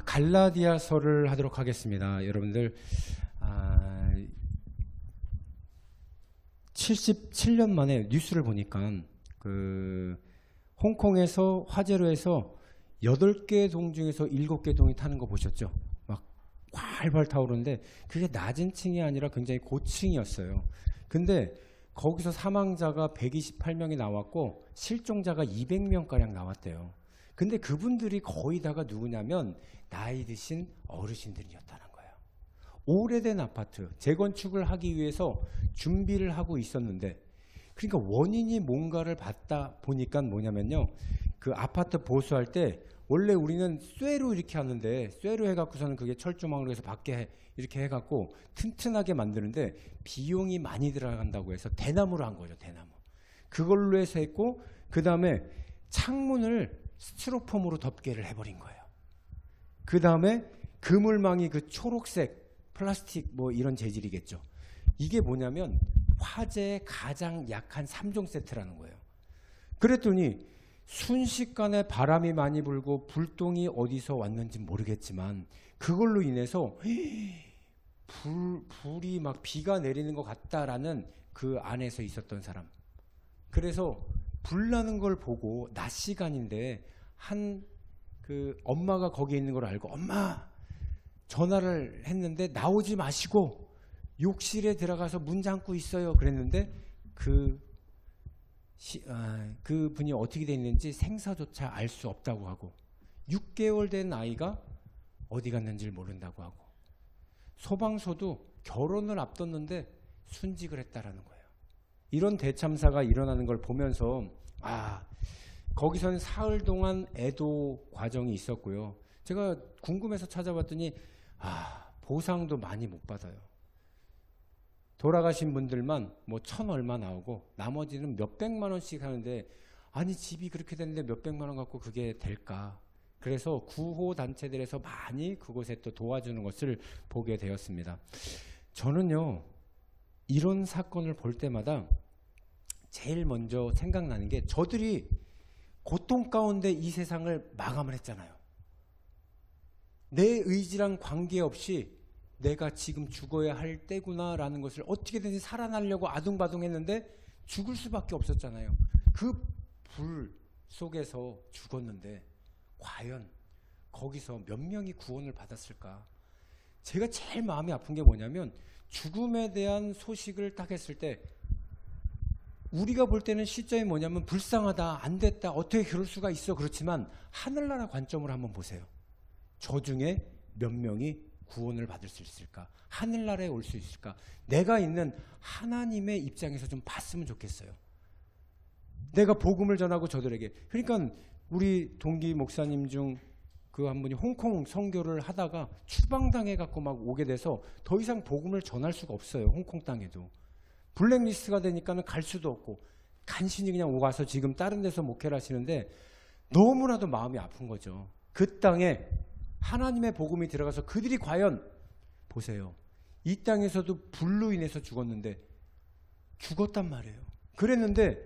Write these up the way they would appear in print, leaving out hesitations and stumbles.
갈라디아서를 하도록 하겠습니다. 여러분들 77년 만에 뉴스를 보니까 홍콩에서 화재로 해서 8개 동 중에서 7개 동이 타는 거 보셨죠? 막 활활 타오르는데 그게 낮은 층이 아니라 굉장히 고층이었어요. 근데 거기서 사망자가 128명이 나왔고 실종자가 200명가량 나왔대요. 근데 그분들이 거의 다가 누구냐면 나이 드신 어르신들이었다는 거예요. 오래된 아파트 재건축을 하기 위해서 준비를 하고 있었는데, 그러니까 원인이 뭔가를 봤다 보니까 뭐냐면요, 그 아파트 보수할 때 원래 우리는 쇠로 이렇게 하는데 쇠로 해갖고서는 그게 철조망으로 해서 밖에 이렇게 해갖고 튼튼하게 만드는데 비용이 많이 들어간다고 해서 대나무로 한 거죠. 대나무 그걸로 해서 했고, 그 다음에 창문을 스티로폼으로 덮개를 해버린 거예요. 그 다음에 그물망이 그 초록색 플라스틱 뭐 이런 재질이겠죠. 이게 뭐냐면 화재에 가장 약한 3종 세트라는 거예요. 그랬더니 순식간에 바람이 많이 불고 불똥이 어디서 왔는지 모르겠지만 그걸로 인해서 불이 막 비가 내리는 것 같다라는 그 안에서 있었던 사람. 그래서 불 나는 걸 보고 낮 시간인데 그 엄마가 거기에 있는 걸 알고 엄마 전화를 했는데 나오지 마시고 욕실에 들어가서 문 잠고 있어요 그랬는데 그 분이 어떻게 돼 있는지 생사조차 알 수 없다고 하고 6개월 된 아이가 어디 갔는지를 모른다고 하고 소방서도 결혼을 앞뒀는데 순직을 했다라는 거예요. 이런 대참사가 일어나는 걸 보면서 거기서는 사흘 동안 애도 과정이 있었고요. 제가 궁금해서 찾아봤더니 보상도 많이 못 받아요. 돌아가신 분들만 뭐 1,000 얼마 나오고 나머지는 몇백만 원씩 하는데, 아니 집이 그렇게 됐는데 몇백만 원 갖고 그게 될까? 그래서 구호 단체들에서 많이 그곳에 또 도와주는 것을 보게 되었습니다. 저는요 이런 사건을 볼 때마다 제일 먼저 생각나는 게 저들이 고통 가운데 이 세상을 마감을 했잖아요. 내 의지랑 관계없이 내가 지금 죽어야 할 때구나라는 것을 어떻게든지 살아나려고 아둥바둥했는데 죽을 수밖에 없었잖아요. 그 불 속에서 죽었는데 과연 거기서 몇 명이 구원을 받았을까? 제가 제일 마음이 아픈 게 뭐냐면 죽음에 대한 소식을 딱 했을 때 우리가 볼 때는 시점이 뭐냐면 불쌍하다, 안 됐다, 어떻게 그럴 수가 있어. 그렇지만 하늘나라 관점으로 한번 보세요. 저 중에 몇 명이 구원을 받을 수 있을까? 하늘나라에 올 수 있을까? 내가 있는 하나님의 입장에서 좀 봤으면 좋겠어요. 내가 복음을 전하고 저들에게. 그러니까 우리 동기 목사님 중 그 한 분이 홍콩 선교를 하다가 추방당해 갖고 막 오게 돼서 더 이상 복음을 전할 수가 없어요. 홍콩 땅에도. 블랙리스트가 되니까는 갈 수도 없고 간신히 그냥 와서 지금 다른 데서 목회를 하시는데 너무나도 마음이 아픈 거죠. 그 땅에 하나님의 복음이 들어가서 그들이 과연 보세요. 이 땅에서도 불로 인해서 죽었는데 죽었단 말이에요. 그랬는데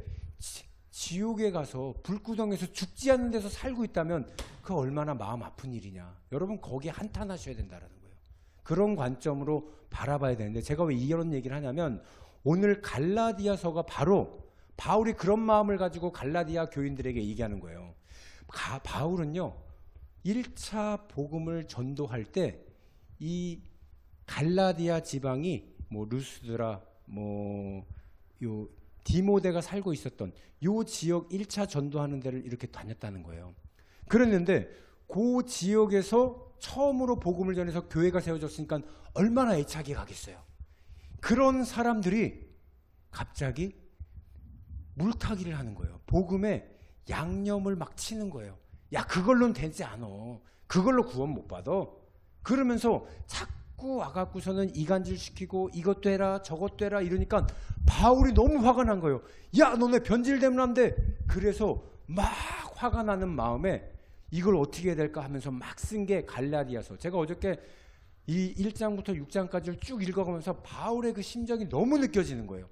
지옥에 가서 불구덩에서 죽지 않는 데서 살고 있다면 그 얼마나 마음 아픈 일이냐. 여러분 거기에 한탄하셔야 된다는 거예요. 그런 관점으로 바라봐야 되는데 제가 왜 이런 얘기를 하냐면 오늘 갈라디아서가 바로 바울이 그런 마음을 가지고 갈라디아 교인들에게 얘기하는 거예요. 바울은요 1차 복음을 전도할 때 이 갈라디아 지방이 뭐 루스드라 요 디모데가 살고 있었던 요 지역 1차 전도하는 데를 이렇게 다녔다는 거예요. 그랬는데 그 지역에서 처음으로 복음을 전해서 교회가 세워졌으니까 얼마나 애착이 가겠어요. 그런 사람들이 갑자기 물타기를 하는 거예요. 복음에 양념을 막 치는 거예요. 야 그걸로는 되지 않아. 그걸로 구원 못 받아. 그러면서 자꾸 와갖고서는 이간질시키고 이것도 해라 저것도 해라 이러니까 바울이 너무 화가 난 거예요. 야 너네 변질되면 안 돼. 그래서 막 화가 나는 마음에 이걸 어떻게 해야 될까 하면서 막 쓴 게 갈라디아서. 제가 어저께 이 1장부터 6장까지를 쭉 읽어가면서 바울의 그 심정이 너무 느껴지는 거예요.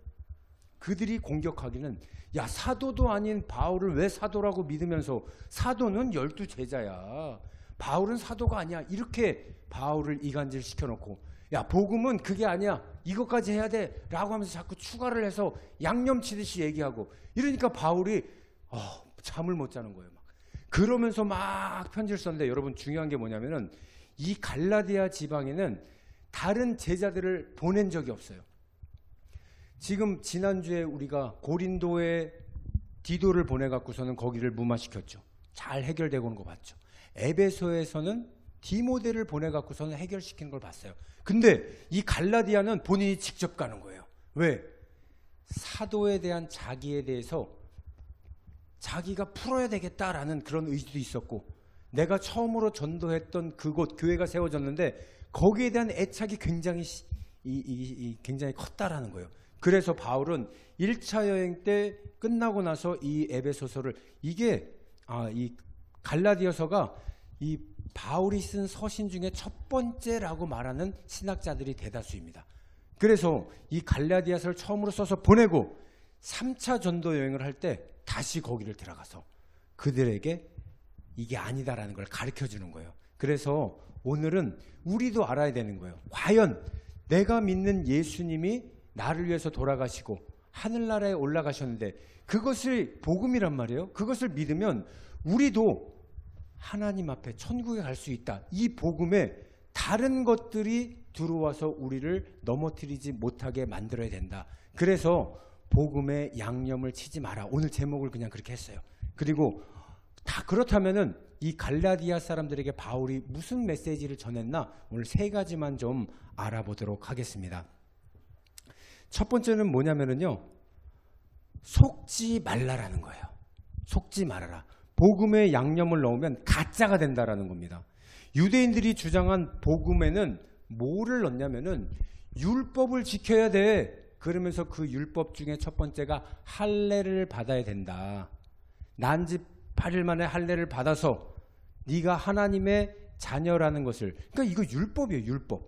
그들이 공격하기는 야 사도도 아닌 바울을 왜 사도라고 믿으면서 사도는 12 제자야. 바울은 사도가 아니야. 이렇게 바울을 이간질 시켜놓고, 야, 복음은 그게 아니야. 이것까지 해야 돼. 라고 하면서 자꾸 추가를 해서 양념치듯이 얘기하고, 이러니까 바울이 잠을 못 자는 거예요. 막. 그러면서 막 편지를 썼는데, 여러분 중요한 게 뭐냐면은 이 갈라디아 지방에는 다른 제자들을 보낸 적이 없어요. 지금 지난주에 우리가 고린도에 디도를 보내갖고서는 거기를 무마시켰죠. 잘 해결되고 오는 거 봤죠. 에베소에서는 디모데를 보내갖고서는 해결시키는 걸 봤어요. 근데 이 갈라디아는 본인이 직접 가는 거예요. 왜? 사도에 대한 자기에 대해서 자기가 풀어야 되겠다라는 그런 의지도 있었고, 내가 처음으로 전도했던 그곳 교회가 세워졌는데 거기에 대한 애착이 굉장히 굉장히 컸다라는 거예요. 그래서 바울은 1차 여행 때 끝나고 나서 이 에베소서를, 이 갈라디아서가 이 바울이 쓴 서신 중에 첫 번째라고 말하는 신학자들이 대다수입니다. 그래서 이 갈라디아서를 처음으로 써서 보내고 3차 전도 여행을 할 때 다시 거기를 들어가서 그들에게 이게 아니다라는 걸 가르쳐 주는 거예요. 그래서 오늘은 우리도 알아야 되는 거예요. 과연 내가 믿는 예수님이 나를 위해서 돌아가시고 하늘나라에 올라가셨는데 그것을 복음이란 말이에요. 그것을 믿으면 우리도 하나님 앞에 천국에 갈 수 있다. 이 복음에 다른 것들이 들어와서 우리를 넘어뜨리지 못하게 만들어야 된다. 그래서 복음에 양념을 치지 마라. 오늘 제목을 그냥 그렇게 했어요. 그리고 다 그렇다면은 이 갈라디아 사람들에게 바울이 무슨 메시지를 전했나 오늘 3가지만 좀 알아보도록 하겠습니다. 첫 번째는 뭐냐면은요, 속지 말라라는 거예요. 속지 말아라. 복음에 양념을 넣으면 가짜가 된다라는 겁니다. 유대인들이 주장한 복음에는 뭐를 넣냐면은 율법을 지켜야 돼. 그러면서 그 율법 중에 첫 번째가 할례를 받아야 된다. 난지 8일 만에 할례를 받아서 네가 하나님의 자녀라는 것을, 그러니까 이거 율법이에요. 율법.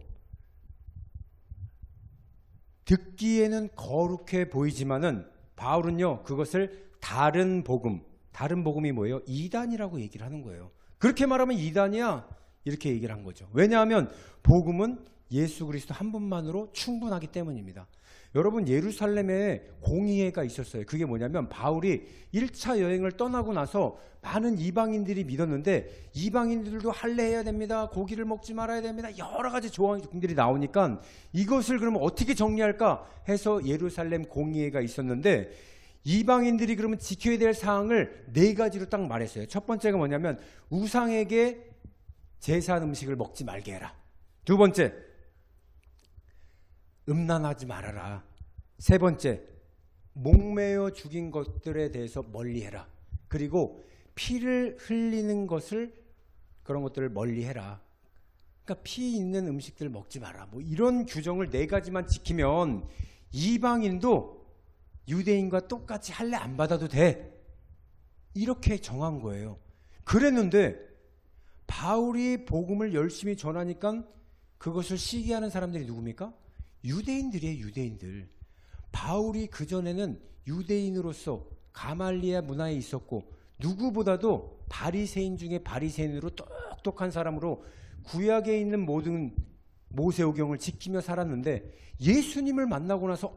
듣기에는 거룩해 보이지만은 바울은요 그것을 다른 복음이 뭐예요? 이단이라고 얘기를 하는 거예요. 그렇게 말하면 이단이야 이렇게 얘기를 한 거죠. 왜냐하면 복음은 예수 그리스도 한 분만으로 충분하기 때문입니다. 여러분, 예루살렘에 공의회가 있었어요. 그게 뭐냐면 바울이 1차 여행을 떠나고 나서 많은 이방인들이 믿었는데 이방인들도 할례해야 됩니다. 고기를 먹지 말아야 됩니다. 여러 가지 조항들이 나오니까 이것을 그러면 어떻게 정리할까 해서 예루살렘 공의회가 있었는데 이방인들이 그러면 지켜야 될 사항을 4가지로 딱 말했어요. 첫 번째가 뭐냐면 우상에게 제사한 음식을 먹지 말게 해라. 두 번째, 음란하지 말아라. 세 번째, 목매어 죽인 것들에 대해서 멀리해라. 그리고 피를 흘리는 것을, 그런 것들을 멀리해라. 그러니까 피 있는 음식들 먹지 마라. 뭐 이런 규정을 4가지만 지키면 이방인도 유대인과 똑같이 할례 안 받아도 돼. 이렇게 정한 거예요. 그랬는데 바울이 복음을 열심히 전하니까 그것을 시기하는 사람들이 누굽니까? 유대인들이에요. 유대인들. 바울이 그전에는 유대인으로서 가말리아 문화에 있었고 누구보다도 바리새인 중에 바리새인으로 똑똑한 사람으로 구약에 있는 모든 모세오경을 지키며 살았는데 예수님을 만나고 나서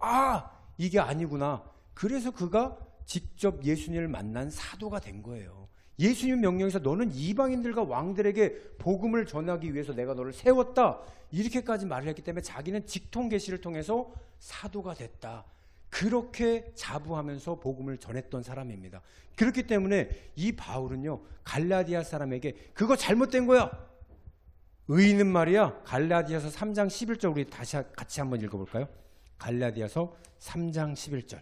이게 아니구나. 그래서 그가 직접 예수님을 만난 사도가 된 거예요. 예수님 명령에서 너는 이방인들과 왕들에게 복음을 전하기 위해서 내가 너를 세웠다. 이렇게까지 말을 했기 때문에 자기는 직통 계시를 통해서 사도가 됐다. 그렇게 자부하면서 복음을 전했던 사람입니다. 그렇기 때문에 이 바울은요 갈라디아 사람에게 그거 잘못된 거야. 의인은 말이야. 갈라디아서 3장 11절 우리 다시 같이 한번 읽어볼까요? 갈라디아서 3장 11절.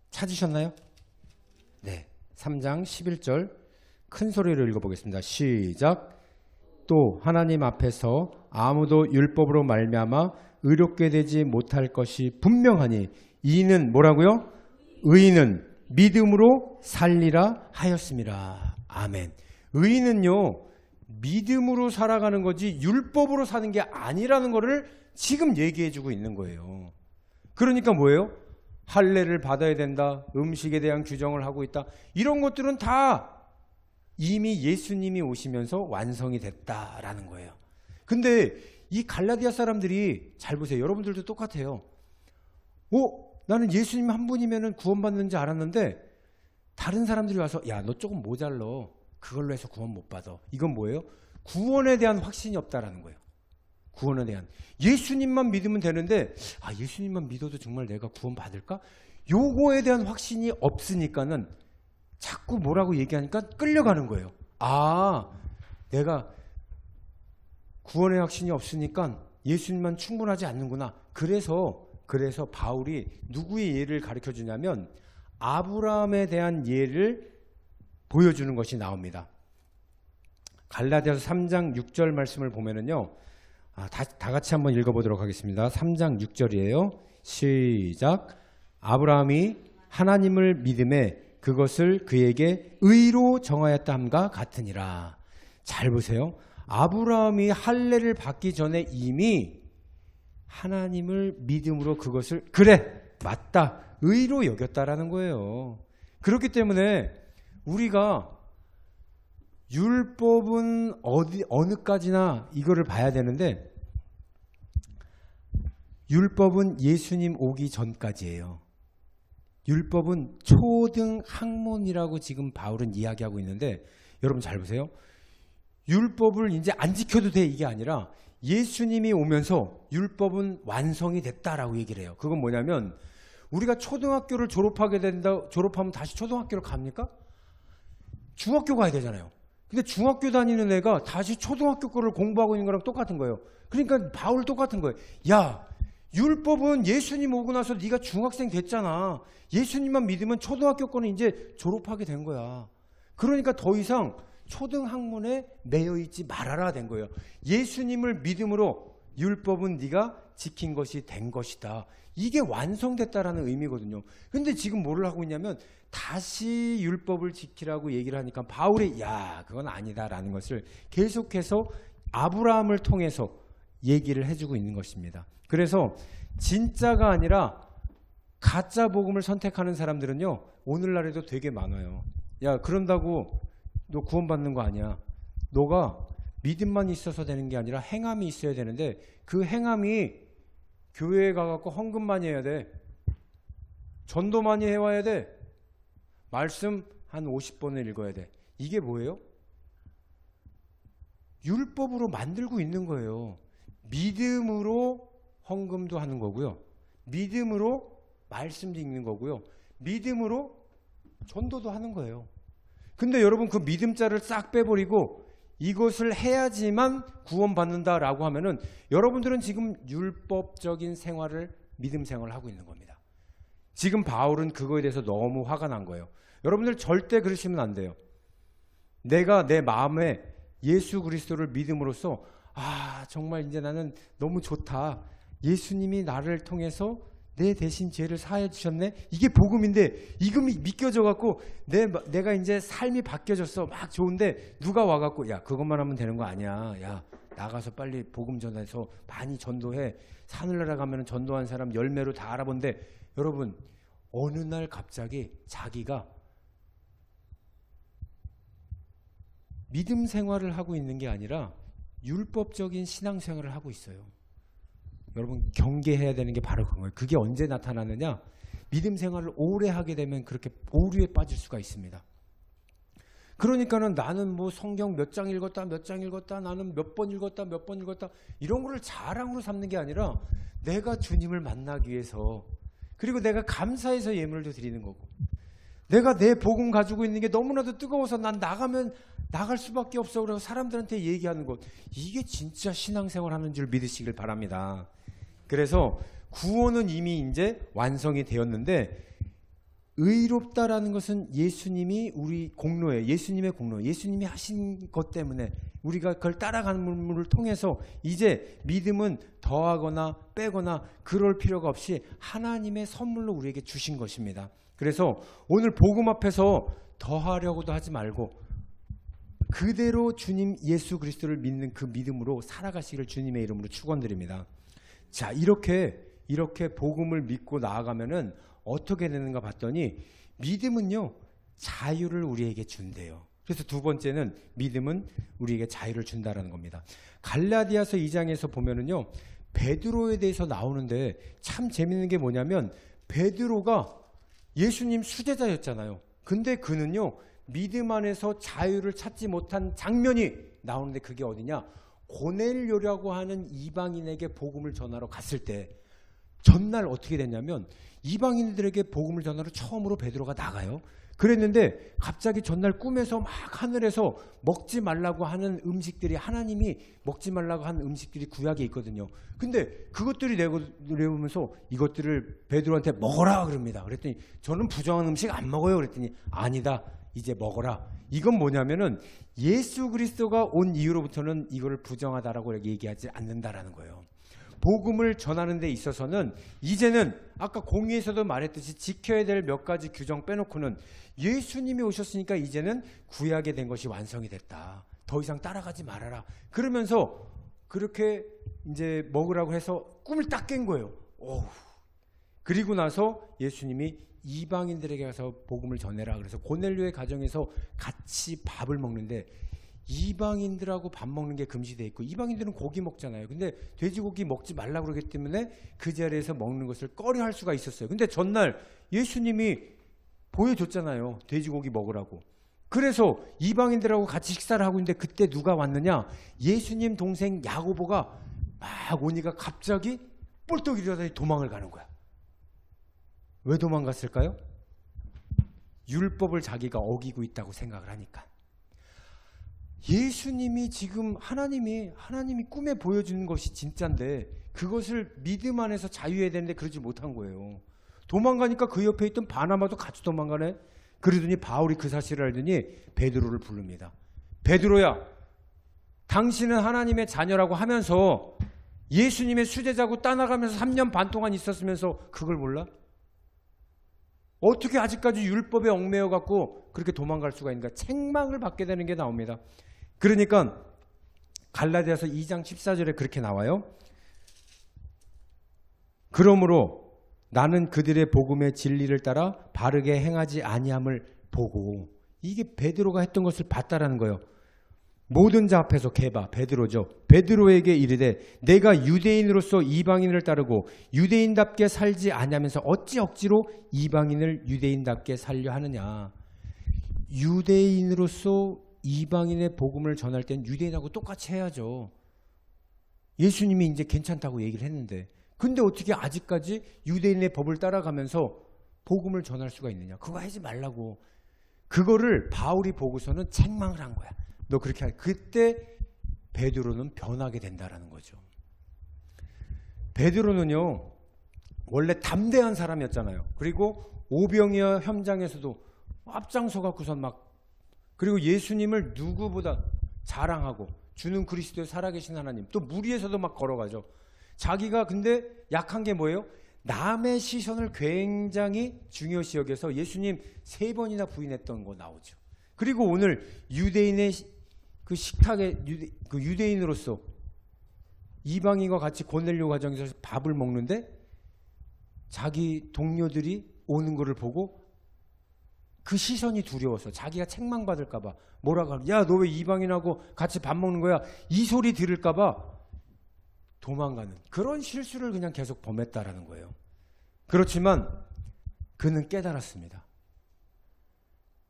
찾으셨나요? 네, 3장 11절 큰 소리로 읽어보겠습니다. 시작. 또 하나님 앞에서 아무도 율법으로 말미암아 의롭게 되지 못할 것이 분명하니 이는 뭐라고요? 의인은 믿음으로 살리라 하였습니다. 아멘. 의인은요 믿음으로 살아가는 거지 율법으로 사는 게 아니라는 것을 지금 얘기해주고 있는 거예요. 그러니까 뭐예요? 할례를 받아야 된다, 음식에 대한 규정을 하고 있다, 이런 것들은 다 이미 예수님이 오시면서 완성이 됐다라는 거예요. 근데 이 갈라디아 사람들이 잘 보세요. 여러분들도 똑같아요. 나는 예수님 한 분이면 구원받는 줄 알았는데 다른 사람들이 와서 야, 너 조금 모자러, 그걸로 해서 구원 못 받아. 이건 뭐예요? 구원에 대한 확신이 없다라는 거예요. 구원에 대한. 예수님만 믿으면 되는데 예수님만 믿어도 정말 내가 구원 받을까? 요거에 대한 확신이 없으니까는 자꾸 뭐라고 얘기하니까 끌려가는 거예요. 내가 구원의 확신이 없으니까 예수님만 충분하지 않는구나. 그래서 바울이 누구의 예를 가르쳐 주냐면 아브라함에 대한 예를 보여주는 것이 나옵니다. 갈라디아서 3장 6절 말씀을 보면은요. 다 같이 한번 읽어보도록 하겠습니다. 3장 6절이에요. 시작. 아브라함이 하나님을 믿음에 그것을 그에게 의로 정하였다 함과 같으니라. 잘 보세요. 아브라함이 할례를 받기 전에 이미 하나님을 믿음으로 그것을 그래 맞다 의로 여겼다라는 거예요. 그렇기 때문에 우리가 율법은 어느까지나 이거를 봐야 되는데 율법은 예수님 오기 전까지예요. 율법은 초등 학문이라고 지금 바울은 이야기하고 있는데 여러분 잘 보세요. 율법을 이제 안 지켜도 돼 이게 아니라 예수님이 오면서 율법은 완성이 됐다라고 얘기를 해요. 그건 뭐냐면 우리가 초등학교를 졸업하면 다시 초등학교를 갑니까? 중학교 가야 되잖아요. 근데 중학교 다니는 애가 다시 초등학교 거를 공부하고 있는 거랑 똑같은 거예요. 그러니까 바울 똑같은 거예요. 야, 율법은 예수님 오고 나서 네가 중학생 됐잖아. 예수님만 믿으면 초등학교 거는 이제 졸업하게 된 거야. 그러니까 더 이상 초등학문에 매여 있지 말아라 된 거예요. 예수님을 믿음으로 율법은 네가 지킨 것이 된 것이다. 이게 완성됐다라는 의미거든요. 근데 지금 뭐를 하고 있냐면 다시 율법을 지키라고 얘기를 하니까 바울이 그건 아니다라는 것을 계속해서 아브라함을 통해서 얘기를 해주고 있는 것입니다. 그래서 진짜가 아니라 가짜 복음을 선택하는 사람들은요 오늘날에도 되게 많아요. 그런다고 너 구원받는 거 아니야. 너가 믿음만 있어서 되는 게 아니라 행함이 있어야 되는데 그 행함이 교회에 가갖고 헌금 많이 해야 돼. 전도 많이 해와야 돼. 말씀 한 50번을 읽어야 돼. 이게 뭐예요? 율법으로 만들고 있는 거예요. 믿음으로 헌금도 하는 거고요. 믿음으로 말씀도 읽는 거고요. 믿음으로 전도도 하는 거예요. 근데 여러분 그 믿음자를 싹 빼버리고 이것을 해야지만 구원받는다라고 하면은 여러분들은 지금 율법적인 생활을 믿음 생활을 하고 있는 겁니다. 지금 바울은 그거에 대해서 너무 화가 난 거예요. 여러분들 절대 그러시면 안 돼요. 내가 내 마음에 예수 그리스도를 믿음으로써 정말 이제 나는 너무 좋다. 예수님이 나를 통해서 내 대신 죄를 사해 주셨네. 이게 복음인데 이거 믿겨져 갖고 내가 이제 삶이 바뀌어졌어. 막 좋은데 누가 와 갖고 그것만 하면 되는 거 아니야. 나가서 빨리 복음 전해서 많이 전도해. 하늘나라 가면 전도한 사람 열매로 다 알아본대. 여러분 어느 날 갑자기 자기가 믿음 생활을 하고 있는 게 아니라 율법적인 신앙 생활을 하고 있어요. 여러분 경계해야 되는 게 바로 그거예요. 그게 언제 나타나느냐? 믿음 생활을 오래 하게 되면 그렇게 오류에 빠질 수가 있습니다. 그러니까는 나는 뭐 성경 몇 장 읽었다 나는 몇 번 읽었다 이런 거를 자랑으로 삼는 게 아니라 내가 주님을 만나기 위해서 그리고 내가 감사해서 예물도 드리는 거고 내가 내 복음 가지고 있는 게 너무나도 뜨거워서 난 나갈 수밖에 없어 그래서 사람들한테 얘기하는 것 이게 진짜 신앙생활 하는 줄 믿으시길 바랍니다. 그래서 구원은 이미 이제 완성이 되었는데 의롭다라는 것은 예수님이 우리 공로예요. 예수님의 공로. 예수님이 하신 것 때문에 우리가 그걸 따라가는 물을 통해서 이제 믿음은 더하거나 빼거나 그럴 필요가 없이 하나님의 선물로 우리에게 주신 것입니다. 그래서 오늘 복음 앞에서 더하려고도 하지 말고 그대로 주님 예수 그리스도를 믿는 그 믿음으로 살아가시기를 주님의 이름으로 축원드립니다. 자, 이렇게 복음을 믿고 나아가면은 어떻게 되는가 봤더니 믿음은요 자유를 우리에게 준대요. 그래서 두 번째는 믿음은 우리에게 자유를 준다라는 겁니다. 갈라디아서 2장에서 보면은요 베드로에 대해서 나오는데 참 재밌는 게 뭐냐면 베드로가 예수님 수제자였잖아요. 근데 그는요 믿음 안에서 자유를 찾지 못한 장면이 나오는데 그게 어디냐? 고넬료라고 하는 이방인에게 복음을 전하러 갔을 때 전날 어떻게 됐냐면 이방인들에게 복음을 전하러 처음으로 베드로가 나가요. 그랬는데 갑자기 전날 꿈에서 막 하늘에서 먹지 말라고 하는 음식들이 하나님이 먹지 말라고 하는 음식들이 구약에 있거든요. 근데 그것들이 내오면서 이것들을 베드로한테 먹어라 그럽니다. 그랬더니 저는 부정한 음식 안 먹어요. 그랬더니 아니다. 이제 먹어라. 이건 뭐냐면은 예수 그리스도가 온 이후로부터는 이거를 부정하다라고 얘기하지 않는다라는 거예요. 복음을 전하는 데 있어서는 이제는 아까 공의에서도 말했듯이 지켜야 될 몇 가지 규정 빼놓고는 예수님이 오셨으니까 이제는 구약에 된 것이 완성이 됐다. 더 이상 따라가지 말아라. 그러면서 그렇게 이제 먹으라고 해서 꿈을 딱 깬 거예요. 오우. 그리고 나서 예수님이 이방인들에게 가서 복음을 전해라. 그래서 고넬료의 가정에서 같이 밥을 먹는데 이방인들하고 밥 먹는 게 금지되어 있고 이방인들은 고기 먹잖아요. 근데 돼지고기 먹지 말라고 그러기 때문에 그 자리에서 먹는 것을 꺼려할 수가 있었어요. 근데 전날 예수님이 보여줬잖아요. 돼지고기 먹으라고. 그래서 이방인들하고 같이 식사를 하고 있는데 그때 누가 왔느냐? 예수님 동생 야고보가 막 오니까 갑자기 뿔떡 일어나더니 도망을 가는 거야. 왜 도망갔을까요? 율법을 자기가 어기고 있다고 생각을 하니까. 예수님이 지금 하나님이 꿈에 보여주는 것이 진짜인데 그것을 믿음 안에서 자유해야 되는데 그러지 못한 거예요. 도망가니까 그 옆에 있던 바나바도 같이 도망가네. 그러더니 바울이 그 사실을 알더니 베드로를 부릅니다. 베드로야, 당신은 하나님의 자녀라고 하면서 예수님의 수제자고 따라가면서 3년 반 동안 있었으면서 그걸 몰라? 어떻게 아직까지 율법에 얽매여 갖고 그렇게 도망갈 수가 있는가? 책망을 받게 되는 게 나옵니다. 그러니까 갈라디아서 2장 14절에 그렇게 나와요. 그러므로 나는 그들의 복음의 진리를 따라 바르게 행하지 아니함을 보고, 이게 베드로가 했던 것을 봤다라는 거예요. 모든 자 앞에서 베드로죠. 베드로에게 이르되 내가 유대인으로서 이방인을 따르고 유대인답게 살지 아니하면서 어찌 억지로 이방인을 유대인답게 살려 하느냐. 유대인으로서 이방인의 복음을 전할 땐 유대인하고 똑같이 해야죠. 예수님이 이제 괜찮다고 얘기를 했는데, 근데 어떻게 아직까지 유대인의 법을 따라가면서 복음을 전할 수가 있느냐. 그거 하지 말라고. 그거를 바울이 보고서는 책망을 한 거야. 너 그렇게 할. 그때 베드로는 변하게 된다라는 거죠. 베드로는요 원래 담대한 사람이었잖아요. 그리고 오병이어 현장에서도 앞장서 갖고선 막, 그리고 예수님을 누구보다 자랑하고 주는 그리스도의 살아계신 하나님, 또 무리에서도 막 걸어가죠. 자기가 근데 약한 게 뭐예요? 남의 시선을 굉장히 중요시 여겨서 예수님 3번이나 부인했던 거 나오죠. 그리고 오늘 유대인의 그 식탁에 유대인으로서 이방인과 같이 고넬료 가정에서 밥을 먹는데 자기 동료들이 오는 것을 보고 그 시선이 두려워서 자기가 책망받을까 봐 뭐라고 하면, 야, 너 왜 이방인하고 같이 밥 먹는 거야? 이 소리 들을까 봐 도망가는 그런 실수를 그냥 계속 범했다라는 거예요. 그렇지만 그는 깨달았습니다.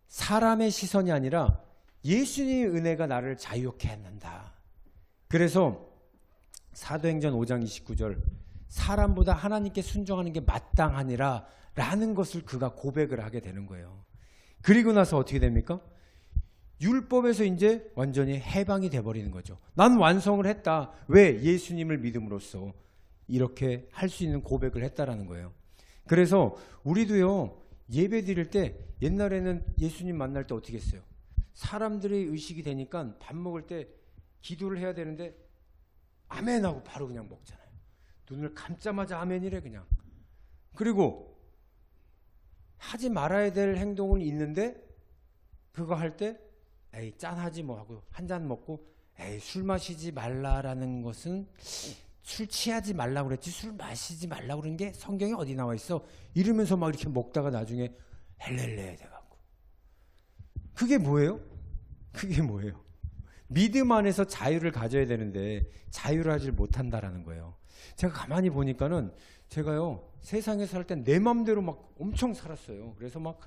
사람의 시선이 아니라 예수님의 은혜가 나를 자유케 했는다. 그래서 사도행전 5장 29절 사람보다 하나님께 순종하는 게 마땅하니라 라는 것을 그가 고백을 하게 되는 거예요. 그리고 나서 어떻게 됩니까? 율법에서 이제 완전히 해방이 돼버리는 거죠. 난 완성을 했다. 왜? 예수님을 믿음으로써 이렇게 할 수 있는 고백을 했다라는 거예요. 그래서 우리도요 예배 드릴 때 옛날에는 예수님 만날 때 어떻게 했어요? 사람들의 의식이 되니까 밥 먹을 때 기도를 해야 되는데 아멘 하고 바로 그냥 먹잖아요. 눈을 감자마자 아멘이래 그냥. 그리고 하지 말아야 될 행동은 있는데 그거 할 때 에이 짠하지 뭐 하고 한 잔 먹고 에이 술 마시지 말라라는 것은 술 취하지 말라고 그랬지 술 마시지 말라고 그런 게 성경에 어디 나와 있어? 이러면서 막 이렇게 먹다가 나중에 헬렐레 돼갖고. 그게 뭐예요? 그게 뭐예요? 믿음 안에서 자유를 가져야 되는데 자유를 하지 못한다라는 거예요. 제가 가만히 보니까는 제가요 세상에 살 땐 내 맘대로 막 엄청 살았어요. 그래서 막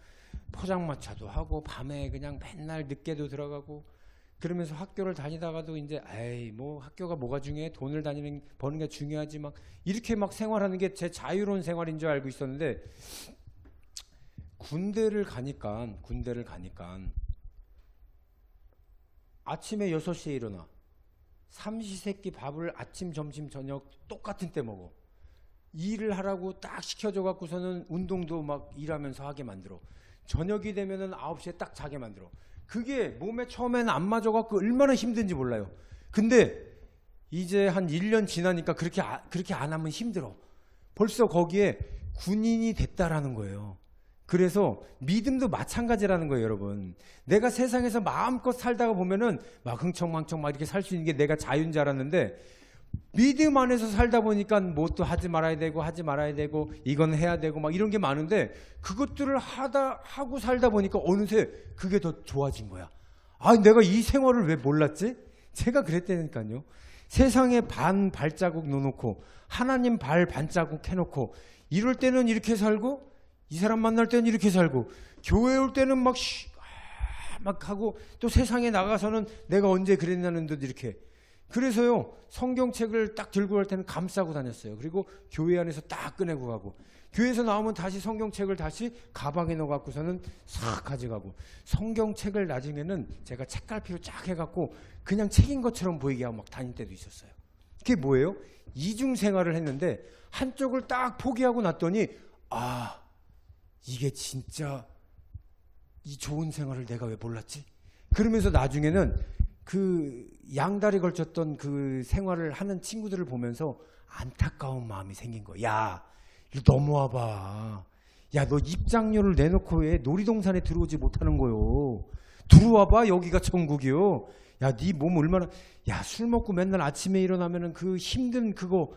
포장마차도 하고 밤에 그냥 맨날 늦게도 들어가고 그러면서 학교를 다니다가도 이제 에이 뭐 학교가 뭐가 중요해? 돈을 버는 게 중요하지 막 이렇게 막 생활하는 게 제 자유로운 생활인 줄 알고 있었는데 군대를 가니까 아침에 6시에 일어나 삼시세끼 밥을 아침 점심 저녁 똑같은 때 먹어. 일을 하라고 딱 시켜줘 갖고서는 운동도 막 일하면서 하게 만들어. 저녁이 되면은 9시에 딱 자게 만들어. 그게 몸에 처음에는 안 맞아갖고 얼마나 힘든지 몰라요. 근데 이제 한 1년 지나니까 그렇게 안 하면 힘들어. 벌써 거기에 군인이 됐다라는 거예요. 그래서 믿음도 마찬가지라는 거예요, 여러분. 내가 세상에서 마음껏 살다가 보면은 막 흥청망청 막 이렇게 살 수 있는 게 내가 자유인 줄 알았는데 믿음 안에서 살다 보니까 뭣도 하지 말아야 되고 이건 해야 되고 막 이런 게 많은데 그것들을 하고 살다 보니까 어느새 그게 더 좋아진 거야. 아, 내가 이 생활을 왜 몰랐지? 제가 그랬다니까요. 세상에 반 발자국 놓놓고 하나님 발 반자국 해놓고 이럴 때는 이렇게 살고 이 사람 만날 때는 이렇게 살고 교회 올 때는 막 하고 또 세상에 나가서는 내가 언제 그랬냐는 듯 이렇게. 그래서요 성경책을 딱 들고 갈 때는 감싸고 다녔어요. 그리고 교회 안에서 딱 꺼내고 가고 교회에서 나오면 다시 성경책을 다시 가방에 넣어 갖고서는 싹 가져가고 성경책을 나중에는 제가 책갈피로 쫙 해갖고 그냥 책인 것처럼 보이게 하고 막 다닐 때도 있었어요. 그게 뭐예요? 이중 생활을 했는데 한쪽을 딱 포기하고 났더니 아 이게 진짜 이 좋은 생활을 내가 왜 몰랐지? 그러면서 나중에는 그 양다리 걸쳤던 그 생활을 하는 친구들을 보면서 안타까운 마음이 생긴 거야. 야, 이거 넘어와봐. 야, 너 입장료를 내놓고 왜 놀이동산에 들어오지 못하는 거요? 들어와봐, 여기가 천국이요. 야, 네 몸 얼마나, 야, 술 먹고 맨날 아침에 일어나면은 그 힘든 그거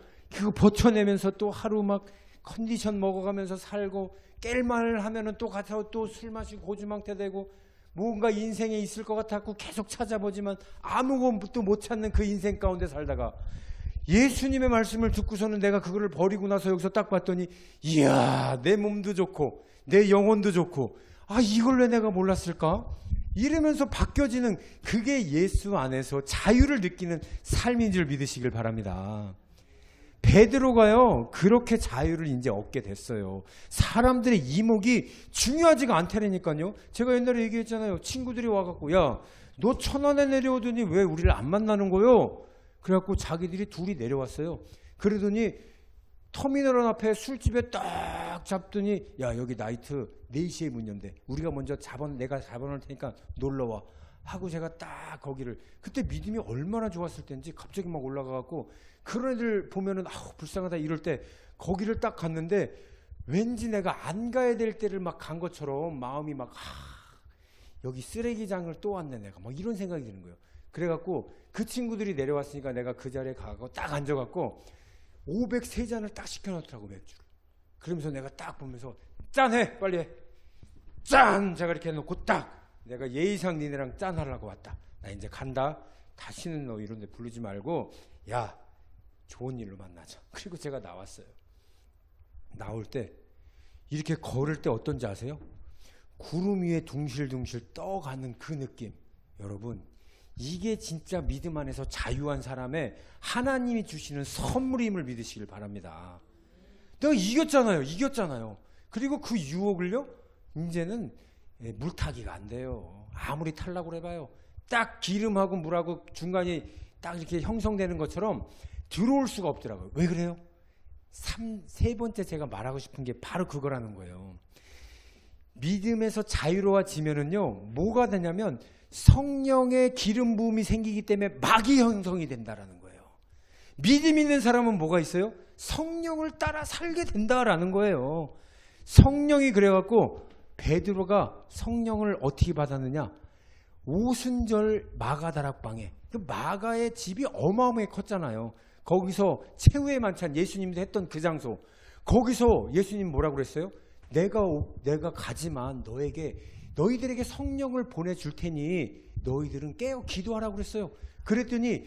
버텨내면서 또 하루 막 컨디션 먹어가면서 살고 깰말 하면은 또 가서 또 술 마시고 고주망태 되고 뭔가 인생에 있을 것 같았고 계속 찾아보지만 아무것도 못 찾는 그 인생 가운데 살다가 예수님의 말씀을 듣고서는 내가 그거를 버리고 나서 여기서 딱 봤더니 이야 내 몸도 좋고 내 영혼도 좋고 아 이걸 왜 내가 몰랐을까? 이러면서 바뀌어지는 그게 예수 안에서 자유를 느끼는 삶인 줄 믿으시길 바랍니다. 베드로가요 그렇게 자유를 이제 얻게 됐어요. 사람들의 이목이 중요하지가 않다니까요. 제가 옛날에 얘기했잖아요. 친구들이 와갖고 야 너 천안에 내려오더니 왜 우리를 안 만나는 거요? 그래갖고 자기들이 둘이 내려왔어요. 그러더니 터미널 앞에 술집에 딱 잡더니 야 여기 나이트 4시에 문 연대. 우리가 먼저 내가 잡아놓을 테니까 놀러와 하고 제가 딱 거기를 그때 믿음이 얼마나 좋았을 때인지 갑자기 막 올라가갖고 그런 애들 보면은 아우 불쌍하다 이럴 때 거기를 딱 갔는데 왠지 내가 안 가야 될 때를 막 간 것처럼 마음이 막 여기 쓰레기장을 또 왔네 내가 막 이런 생각이 드는 거예요. 그래갖고 그 친구들이 내려왔으니까 내가 그 자리에 가고 딱 앉아갖고 503잔을 딱 시켜놓더라고 맥주를. 그러면서 내가 딱 보면서 짠해 빨리 해. 짠 제가 이렇게 해놓고 딱 내가 예의상 니네랑 짠하려고 왔다. 나 이제 간다. 다시는 너 이런 데 부르지 말고 야 좋은 일로 만나자. 그리고 제가 나왔어요. 나올 때 이렇게 걸을 때 어떤지 아세요? 구름 위에 둥실둥실 떠가는 그 느낌. 여러분 이게 진짜 믿음 안에서 자유한 사람의 하나님이 주시는 선물임을 믿으시길 바랍니다. 내가 이겼잖아요. 그리고 그 유혹을요 이제는 물타기가 안 돼요. 아무리 타려고 해봐요. 딱 기름하고 물하고 중간이 딱 이렇게 형성되는 것처럼 들어올 수가 없더라고요. 왜 그래요? 세 번째 제가 말하고 싶은 게 바로 그거라는 거예요. 믿음에서 자유로워지면은요 뭐가 되냐면 성령의 기름 부음이 생기기 때문에 막이 형성이 된다라는 거예요. 믿음 있는 사람은 뭐가 있어요? 성령을 따라 살게 된다라는 거예요. 성령이 그래갖고 베드로가 성령을 어떻게 받았느냐? 오순절 마가 다락방에 그 마가의 집이 어마어마하게 컸잖아요. 거기서 최후의 만찬 예수님도 했던 그 장소, 거기서 예수님 뭐라고 그랬어요? 내가 가지만 너희들에게 성령을 보내줄 테니 너희들은 깨어 기도하라고 그랬어요. 그랬더니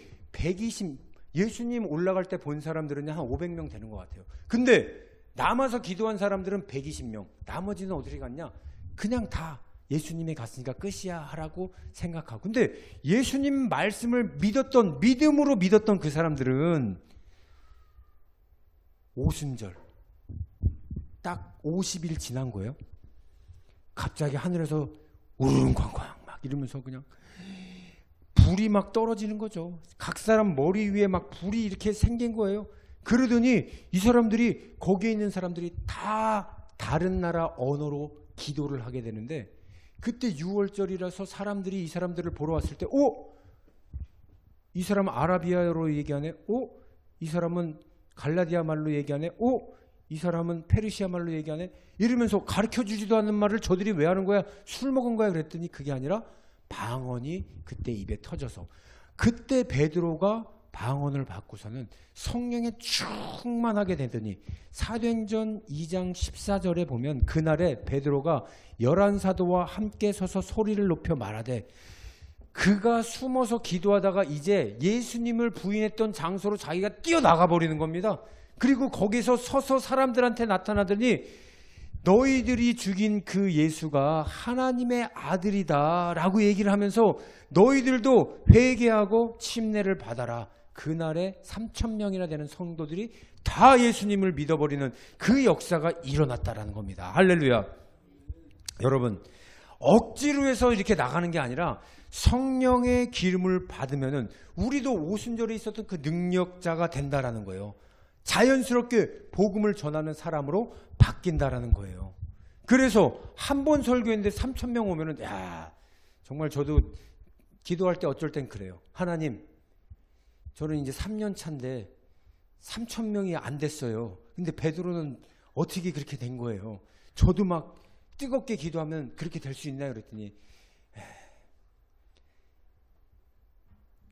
예수님 올라갈 때 본 사람들은 한 500명 되는 것 같아요. 근데 남아서 기도한 사람들은 120명. 나머지는 어디로 갔냐? 그냥 다 예수님이 갔으니까 끝이야 하라고 생각하고. 근데 예수님 말씀을 믿음으로 믿었던 그 사람들은 오순절 딱 50일 지난 거예요. 갑자기 하늘에서 우르릉쾅쾅 막 이러면서 그냥 불이 막 떨어지는 거죠. 각 사람 머리 위에 막 불이 이렇게 생긴 거예요. 그러더니 이 사람들이, 거기에 있는 사람들이 다 다른 나라 언어로 기도를 하게 되는데, 그때 6월절이라서 사람들이 이 사람들을 보러 왔을 때 이 사람은 아라비아어로 얘기하네, 이 사람은 갈라디아 말로 얘기하네, 이 사람은 페르시아 말로 얘기하네, 이러면서 가르쳐주지도 않는 말을 저들이 왜 하는 거야? 술 먹은 거야? 그랬더니 그게 아니라 방언이 그때 입에 터져서, 그때 베드로가 방언을 받고서는 성령에 충만하게 되더니, 사도행전 2장 14절에 보면 그날에 베드로가 11사도와 함께 서서 소리를 높여 말하되, 그가 숨어서 기도하다가 이제 예수님을 부인했던 장소로 자기가 뛰어나가 버리는 겁니다. 그리고 거기서 서서 사람들한테 나타나더니 너희들이 죽인 그 예수가 하나님의 아들이다 라고 얘기를 하면서 너희들도 회개하고 침례를 받아라. 그날에 3,000명이나 되는 성도들이 다 예수님을 믿어버리는 그 역사가 일어났다라는 겁니다. 할렐루야. 여러분, 억지로 해서 이렇게 나가는 게 아니라 성령의 기름을 받으면은 우리도 오순절에 있었던 그 능력자가 된다라는 거예요. 자연스럽게 복음을 전하는 사람으로 바뀐다라는 거예요. 그래서 한 번 설교했는데 3,000명 오면은, 야, 정말 저도 기도할 때 어쩔 땐 그래요. 하나님, 저는 이제 3년 차인데 3,000명이 안 됐어요. 근데 베드로는 어떻게 그렇게 된 거예요? 저도 막 뜨겁게 기도하면 그렇게 될 수 있나요? 그랬더니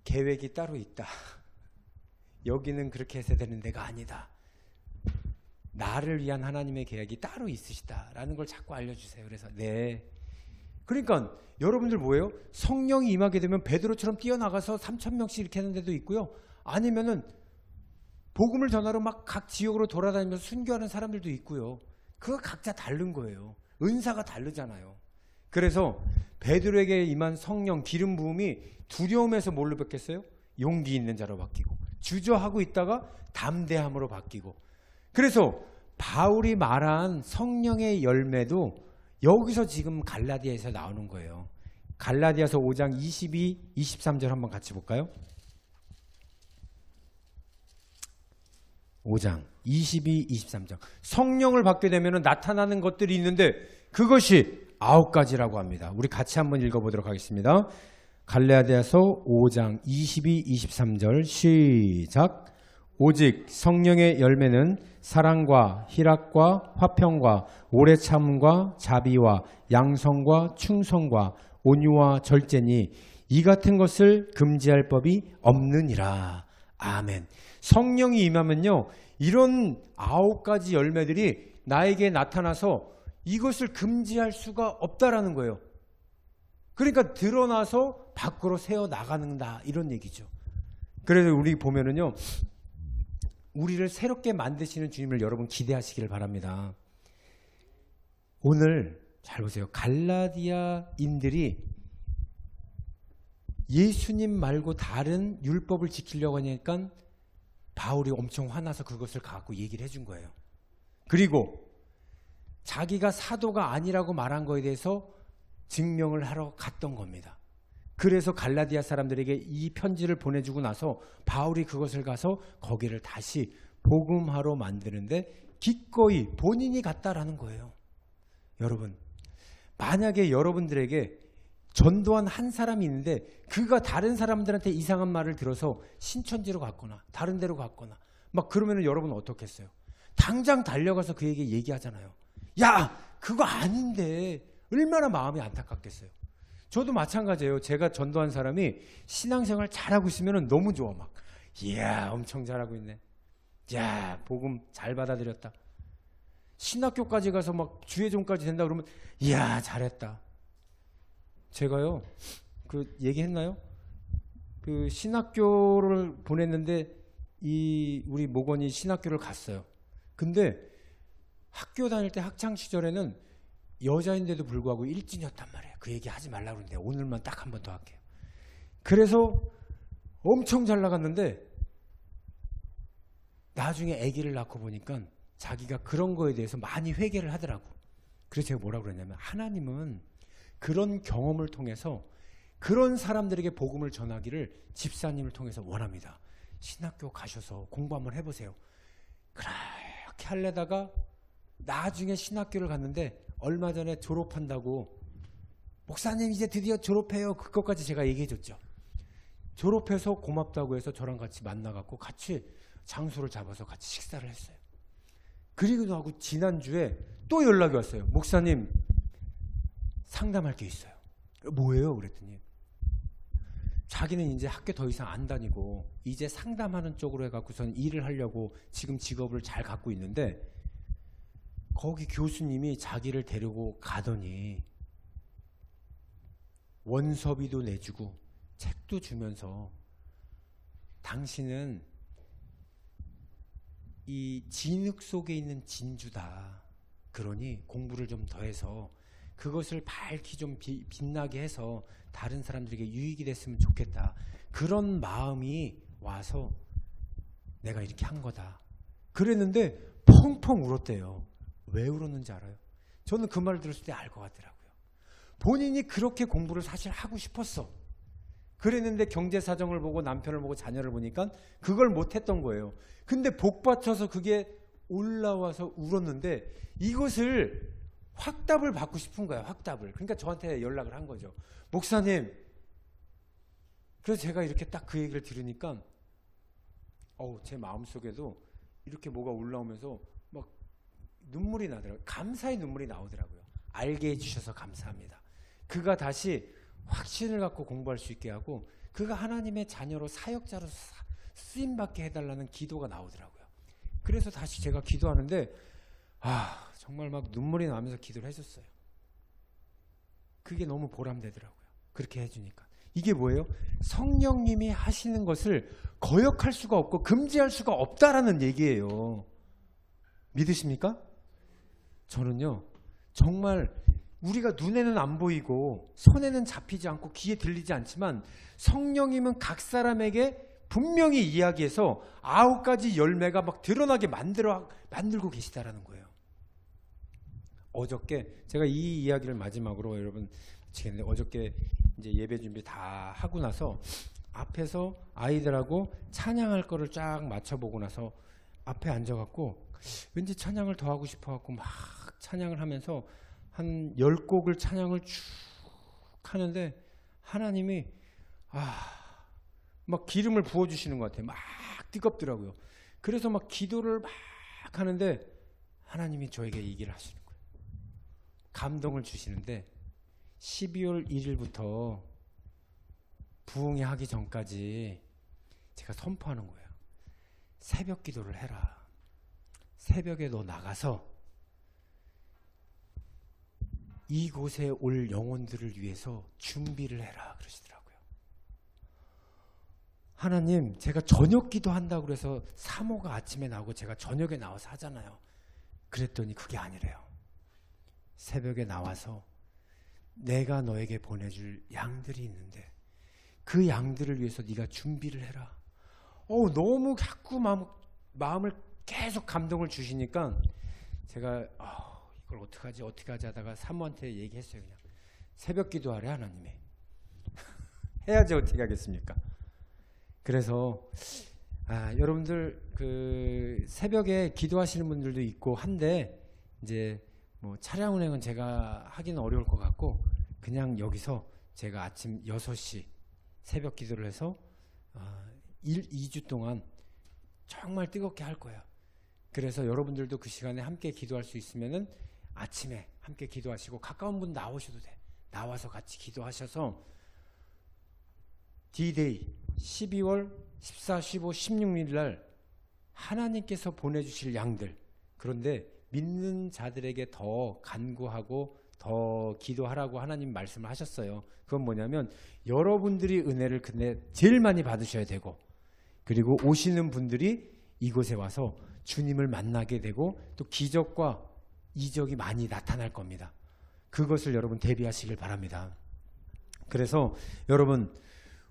계획이 따로 있다. 여기는 그렇게 해서 되는 데가 아니다. 나를 위한 하나님의 계획이 따로 있으시다라는 걸 자꾸 알려주세요. 그래서 네. 그러니까 여러분들 뭐예요? 성령이 임하게 되면 베드로처럼 뛰어나가서 3,000명씩 이렇게 하는 데도 있고요. 아니면은 복음을 전하러 막 각 지역으로 돌아다니면서 순교하는 사람들도 있고요. 그거 각자 다른 거예요. 은사가 다르잖아요. 그래서 베드로에게 임한 성령 기름 부음이 두려움에서 뭘로 바뀌었어요? 용기 있는 자로 바뀌고, 주저하고 있다가 담대함으로 바뀌고. 그래서 바울이 말한 성령의 열매도 여기서 지금 갈라디아에서 나오는 거예요. 갈라디아서 5장 22, 23절 한번 같이 볼까요? 5장 22, 23절. 성령을 받게 되면 나타나는 것들이 있는데 그것이 9가지라고 합니다. 우리 같이 한번 읽어보도록 하겠습니다. 갈라디아서 5장 22, 23절 시작. 오직 성령의 열매는 사랑과 희락과 화평과 오래 참음과 자비와 양성과 충성과 온유와 절제니 이 같은 것을 금지할 법이 없느니라. 아멘. 성령이 임하면요, 이런 9가지 열매들이 나에게 나타나서 이것을 금지할 수가 없다라는 거예요. 그러니까 드러나서 밖으로 새어 나가는다, 이런 얘기죠. 그래서 우리 보면은요, 우리를 새롭게 만드시는 주님을 여러분 기대하시기를 바랍니다. 오늘 잘 보세요. 갈라디아인들이 예수님 말고 다른 율법을 지키려고 하니까 바울이 엄청 화나서 그것을 갖고 얘기를 해준 거예요. 그리고 자기가 사도가 아니라고 말한 거에 대해서 증명을 하러 갔던 겁니다. 그래서 갈라디아 사람들에게 이 편지를 보내주고 나서 바울이 그것을 가서 거기를 다시 복음화로 만드는데 기꺼이 본인이 갔다라는 거예요. 여러분, 만약에 여러분들에게 전도한 한 사람이 있는데 그가 다른 사람들한테 이상한 말을 들어서 신천지로 갔거나 다른 데로 갔거나 막 그러면 여러분은 어떻겠어요? 당장 달려가서 그에게 얘기하잖아요. 야, 그거 아닌데. 얼마나 마음이 안타깝겠어요. 저도 마찬가지예요. 제가 전도한 사람이 신앙생활 잘하고 있으면 너무 좋아. 막 이야, 엄청 잘하고 있네. 야, 복음 잘 받아들였다. 신학교까지 가서 막 주의종까지 된다 그러면 이야, 잘했다. 제가요, 그 얘기했나요? 그 신학교를 보냈는데 우리 목원이 신학교를 갔어요. 근데 학교 다닐 때 학창 시절에는 여자인데도 불구하고 일진이었단 말이에요. 그 얘기 하지 말라고 그러는데 오늘만 딱 한 번 더 할게요. 그래서 엄청 잘 나갔는데 나중에 아기를 낳고 보니까 자기가 그런 거에 대해서 많이 회개를 하더라고. 그래서 제가 뭐라고 그랬냐면, 하나님은 그런 경험을 통해서 그런 사람들에게 복음을 전하기를 집사님을 통해서 원합니다. 신학교 가셔서 공부 한번 해보세요. 그렇게 하려다가 나중에 신학교를 갔는데 얼마 전에 졸업한다고, 목사님 이제 드디어 졸업해요. 그것까지 제가 얘기해줬죠. 졸업해서 고맙다고 해서 저랑 같이 만나갖고 같이 장소를 잡아서 같이 식사를 했어요. 그리고 하고 지난주에 또 연락이 왔어요. 목사님 상담할 게 있어요. 뭐예요? 그랬더니 자기는 이제 학교 더 이상 안 다니고 이제 상담하는 쪽으로 해갖고선 일을 하려고 지금 직업을 잘 갖고 있는데, 거기 교수님이 자기를 데리고 가더니 원서비도 내주고 책도 주면서 당신은 이 진흙 속에 있는 진주다. 그러니 공부를 좀 더 해서 그것을 밝히 좀 빛나게 해서 다른 사람들에게 유익이 됐으면 좋겠다. 그런 마음이 와서 내가 이렇게 한 거다. 그랬는데 펑펑 울었대요. 왜 울었는지 알아요? 저는 그 말을 들었을 때 알 것 같더라고요. 본인이 그렇게 공부를 사실 하고 싶었어. 그랬는데 경제 사정을 보고 남편을 보고 자녀를 보니까 그걸 못했던 거예요. 근데 복 받쳐서 그게 올라와서 울었는데 이것을 확답을 받고 싶은 거야. 확답을. 그러니까 저한테 연락을 한 거죠. 목사님. 그래서 제가 이렇게 딱 그 얘기를 들으니까 제 마음속에도 이렇게 뭐가 올라오면서 막 눈물이 나더라고요. 감사의 눈물이 나오더라고요. 알게 해주셔서 감사합니다. 그가 다시 확신을 갖고 공부할 수 있게 하고 그가 하나님의 자녀로 사역자로 쓰임받게 해달라는 기도가 나오더라고요. 그래서 다시 제가 기도하는데 정말 막 눈물이 나면서 기도를 해줬어요. 그게 너무 보람되더라고요. 그렇게 해주니까. 이게 뭐예요? 성령님이 하시는 것을 거역할 수가 없고 금지할 수가 없다라는 얘기예요. 믿으십니까? 저는요, 정말 우리가 눈에는 안 보이고 손에는 잡히지 않고 귀에 들리지 않지만 성령님은 각 사람에게 분명히 이야기해서 9가지 열매가 막 드러나게 만들고 계시다라는 거예요. 어저께 제가 이 이야기를 마지막으로 여러분 마치겠는데, 어저께 이제 예배 준비 다 하고 나서 앞에서 아이들하고 찬양할 거를 쫙 맞춰보고 나서 앞에 앉아갖고 왠지 찬양을 더 하고 싶어갖고 막 찬양을 하면서 한 10곡을 찬양을 쭉 하는데 하나님이 막 기름을 부어주시는 것 같아요. 막 뜨겁더라고요. 그래서 막 기도를 막 하는데 하나님이 저에게 이 얘기를 하시는 거예요. 감동을 주시는데 12월 1일부터 부흥회 하기 전까지 제가 선포하는 거예요. 새벽 기도를 해라. 새벽에 너 나가서 이곳에 올 영혼들을 위해서 준비를 해라 그러시더라고요. 하나님, 제가 저녁 기도한다고 그래서 사모가 아침에 나오고 제가 저녁에 나와서 하잖아요. 그랬더니 그게 아니래요. 새벽에 나와서 내가 너에게 보내줄 양들이 있는데 그 양들을 위해서 네가 준비를 해라. 너무 자꾸 마음을 계속 감동을 주시니까 제가 이걸 어떻게 하지 하다가 사모한테 얘기했어요. 그냥 새벽 기도하래 하나님이. 해야지 어떻게 하겠습니까? 그래서 여러분들 그 새벽에 기도하시는 분들도 있고 한데 이제 뭐 차량 운행은 제가 하기는 어려울 것 같고 그냥 여기서 제가 아침 6시 새벽 기도를 해서 2주 동안 정말 뜨겁게 할 거예요. 그래서 여러분들도 그 시간에 함께 기도할 수 있으면은 아침에 함께 기도하시고 가까운 분 나오셔도 돼. 나와서 같이 기도하셔서 D-Day 12월 14, 15, 16일 날 하나님께서 보내주실 양들, 그런데 믿는 자들에게 더 간구하고 더 기도하라고 하나님 말씀을 하셨어요. 그건 뭐냐면 여러분들이 은혜를 근데 제일 많이 받으셔야 되고, 그리고 오시는 분들이 이곳에 와서 주님을 만나게 되고 또 기적과 이적이 많이 나타날 겁니다. 그것을 여러분 대비하시길 바랍니다. 그래서 여러분,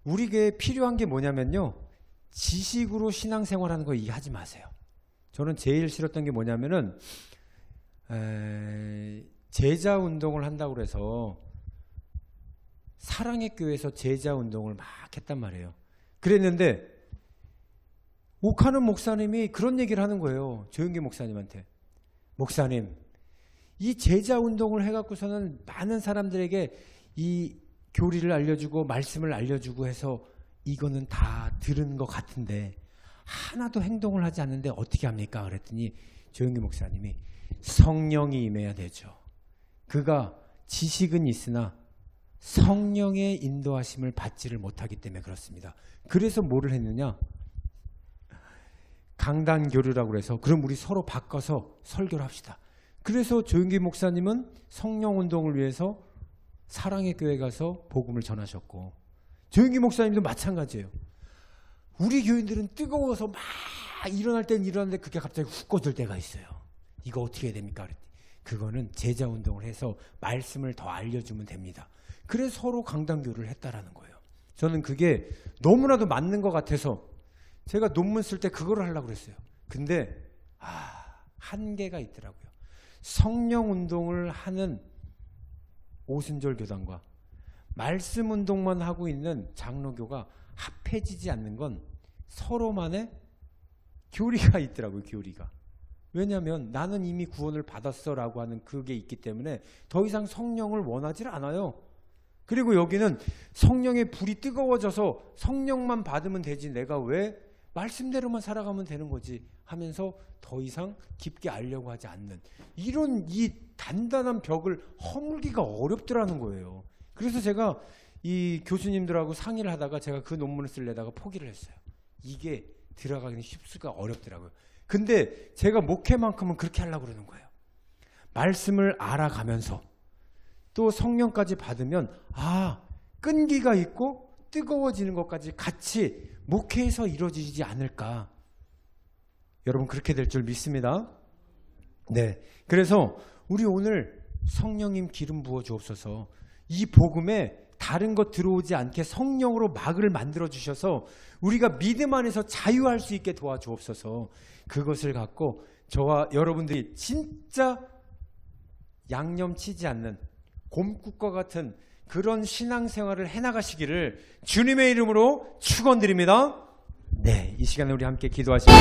우리에게 필요한 게 뭐냐면요, 지식으로 신앙생활하는 거 이해하지 마세요. 저는 제일 싫었던 게 뭐냐면은 제자 운동을 한다고 그래서 사랑의 교회에서 제자 운동을 막 했단 말이에요. 그랬는데 옥하는 목사님이 그런 얘기를 하는 거예요. 조영기 목사님한테. 목사님, 이 제자 운동을 해갖고서는 많은 사람들에게 이 교리를 알려주고 말씀을 알려주고 해서 이거는 다 들은 것 같은데 하나도 행동을 하지 않는데 어떻게 합니까? 그랬더니 조영기 목사님이 성령이 임해야 되죠. 그가 지식은 있으나 성령의 인도하심을 받지를 못하기 때문에 그렇습니다. 그래서 뭐를 했느냐? 강단교류라고 해서 그럼 우리 서로 바꿔서 설교를 합시다. 그래서 조영기 목사님은 성령운동을 위해서 사랑의 교회 가서 복음을 전하셨고, 조영기 목사님도 마찬가지예요. 우리 교인들은 뜨거워서 막 일어날 땐 일어나는데 그게 갑자기 훅 꺼질 때가 있어요. 이거 어떻게 해야 됩니까? 그거는 제자 운동을 해서 말씀을 더 알려주면 됩니다. 그래서 서로 강단교류를 했다라는 거예요. 저는 그게 너무나도 맞는 것 같아서 제가 논문 쓸 때 그거를 하려고 그랬어요. 근데 한계가 있더라고요. 성령 운동을 하는 오순절 교단과 말씀 운동만 하고 있는 장로교가 합해지지 않는 건 서로만의 교리가 있더라고요. 교리가. 왜냐하면 나는 이미 구원을 받았어 라고 하는 그게 있기 때문에 더 이상 성령을 원하지 않아요. 그리고 여기는 성령의 불이 뜨거워져서 성령만 받으면 되지 내가 왜 말씀대로만 살아가면 되는 거지 하면서 더 이상 깊게 알려고 하지 않는 이런 이 단단한 벽을 허물기가 어렵더라는 거예요. 그래서 제가 이 교수님들하고 상의를 하다가 제가 그 논문을 쓰려다가 포기를 했어요. 이게 들어가기는 쉽수가 어렵더라고요. 근데 제가 목회만큼은 그렇게 하려고 그러는 거예요. 말씀을 알아가면서 또 성령까지 받으면 끈기가 있고 뜨거워지는 것까지 같이 목회에서 이루어지지 않을까. 여러분 그렇게 될 줄 믿습니다. 네, 그래서 우리 오늘 성령님 기름 부어 주옵소서. 이 복음에 다른 것 들어오지 않게 성령으로 막을 만들어 주셔서 우리가 믿음 안에서 자유할 수 있게 도와주옵소서. 그것을 갖고 저와 여러분들이 진짜 양념치지 않는 곰국과 같은 그런 신앙생활을 해나가시기를 주님의 이름으로 축원드립니다. 네, 이 시간에 우리 함께 기도하시겠습니다.